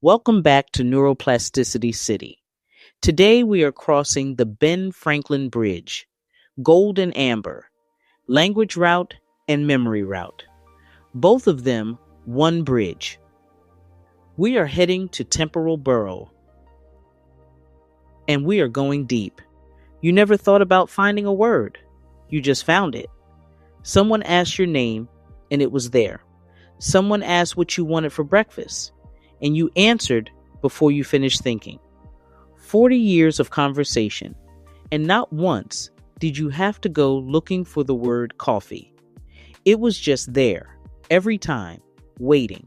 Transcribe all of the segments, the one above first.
Welcome back to Neuroplasticity City. Today we are crossing the Ben Franklin Bridge, gold and amber, language route and memory route. Both of them one bridge. We are heading to temporal borough, and we are going deep. You never thought about finding a word. You just found it. Someone asked your name, and it was there. Someone asked what you wanted for breakfast, and you answered before you finished thinking. 40 years of conversation, and not once did you have to go looking for the word coffee. It was just there, every time, waiting.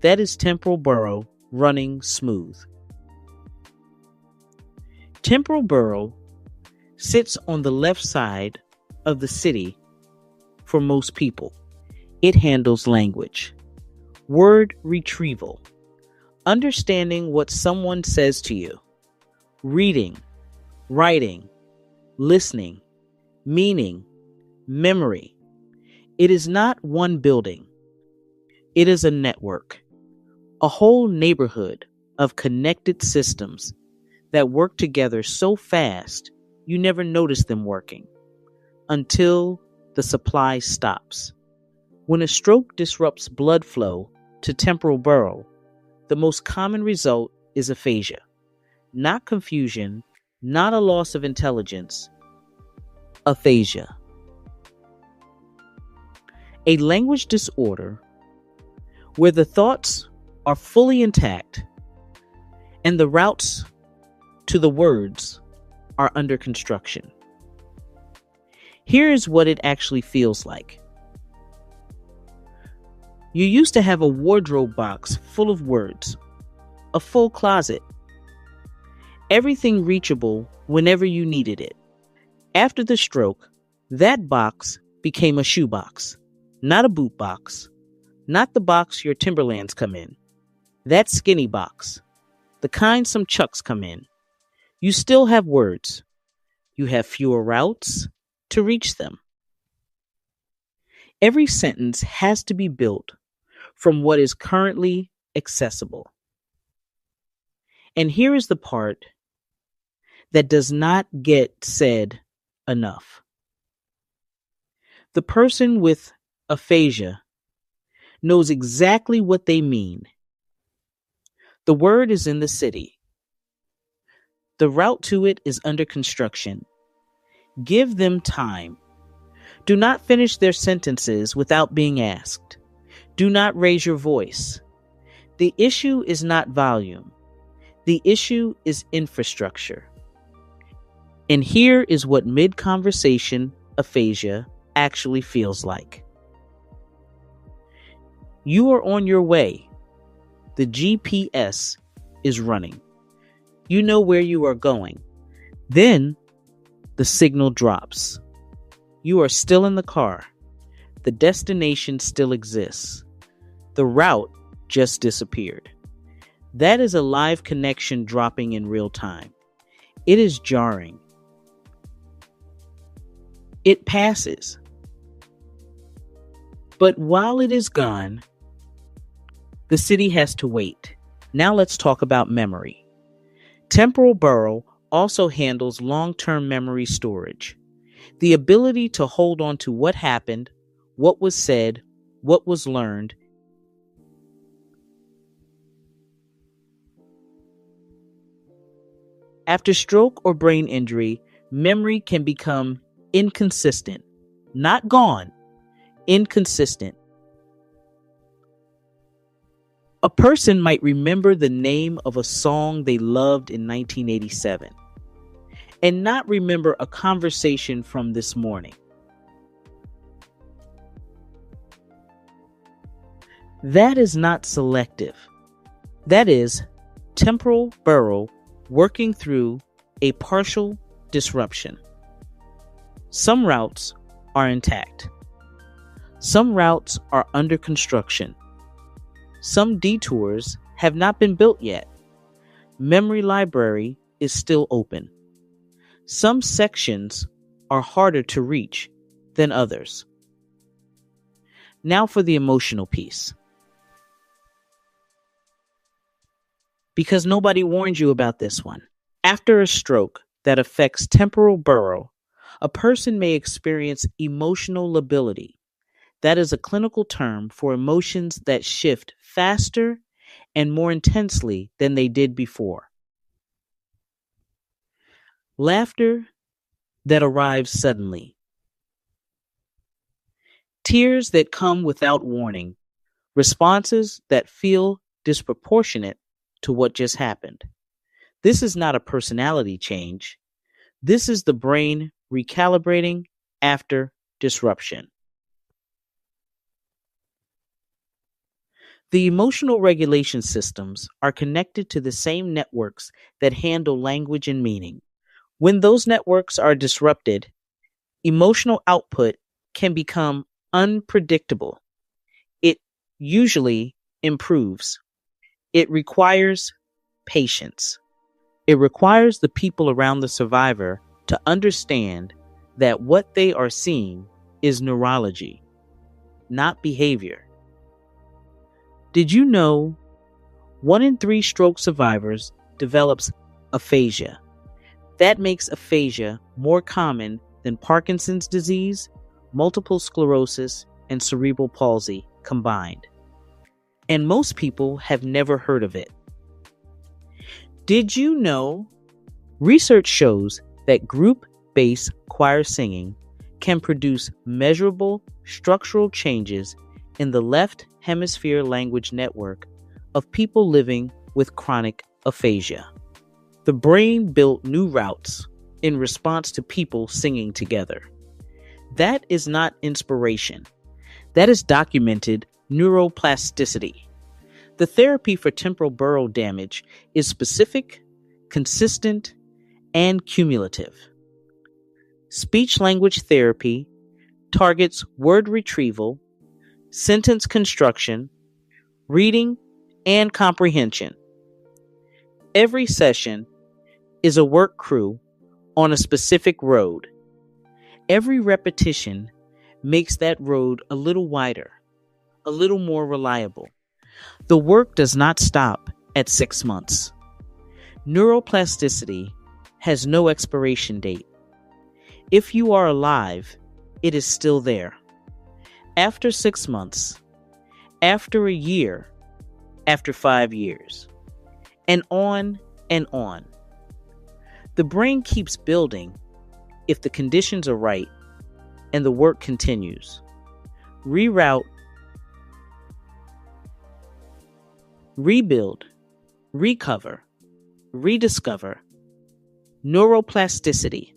That is temporal borough running smooth. Temporal borough sits on the left side of the city for most people. It handles language, word retrieval, understanding what someone says to you, reading, writing, listening, meaning, memory. It is not one building. It is a network, a whole neighborhood of connected systems that work together so fast you never notice them working until the supply stops. When a stroke disrupts blood flow to temporal borough, the most common result is aphasia, not confusion, not a loss of intelligence. Aphasia. A language disorder where the thoughts are fully intact and the routes to the words are under construction. Here is what it actually feels like. You used to have a wardrobe box full of words, a full closet, everything reachable whenever you needed it. After the stroke, that box became a shoebox, not a boot box, not the box your Timberlands come in, that skinny box, the kind some Chucks come in. You still have words. You have fewer routes to reach them. Every sentence has to be built from what is currently accessible. And here is the part that does not get said enough. The person with aphasia knows exactly what they mean. The word is in the city. The route to it is under construction. Give them time. Do not finish their sentences without being asked. Do not raise your voice. The issue is not volume. The issue is infrastructure. And here is what mid-conversation aphasia actually feels like. You are on your way. The GPS is running. You know where you are going. Then the signal drops. You are still in the car. The destination still exists. The route just disappeared. That is a live connection dropping in real time. It is jarring. It passes. But while it is gone, the city has to wait. Now let's talk about memory. Temporal borough also handles long-term memory storage. The ability to hold on to what happened, what was said, what was learned. After stroke or brain injury, memory can become inconsistent. Not gone, inconsistent. A person might remember the name of a song they loved in 1987 and not remember a conversation from this morning. That is not selective. That is temporal borough working through a partial disruption. Some routes are intact. Some routes are under construction. Some detours have not been built yet. Memory library is still open. Some sections are harder to reach than others. Now for the emotional piece. because nobody warned you about this one. After a stroke that affects temporal borough, a person may experience emotional lability. That is a clinical term for emotions that shift faster and more intensely than they did before. Laughter that arrives suddenly. Tears that come without warning. Responses that feel disproportionate to what just happened. This is not a personality change. This is the brain recalibrating after disruption. The emotional regulation systems are connected to the same networks that handle language and meaning. When those networks are disrupted, emotional output can become unpredictable. It usually improves. It requires patience. It requires the people around the survivor to understand that what they are seeing is neurology, not behavior. Did you know 1 in 3 stroke survivors develops aphasia? That makes aphasia more common than Parkinson's disease, multiple sclerosis, and cerebral palsy combined. And most people have never heard of it. Did you know research shows that group-based choir singing can produce measurable structural changes in the left hemisphere language network of people living with chronic aphasia? The brain built new routes in response to people singing together. That is not inspiration. That is documented neuroplasticity. The therapy for temporal borough damage is specific, consistent, and cumulative. Speech-language therapy targets word retrieval, sentence construction, reading, and comprehension. Every session is a work crew on a specific road. Every repetition makes that road a little wider, a little more reliable. The work does not stop at 6 months. Neuroplasticity has no expiration date. If you are alive, it is still there. After 6 months, after a year, after 5 years, and on and on. The brain keeps building if the conditions are right and the work continues. Reroute, rebuild, recover, rediscover. Neuroplasticity.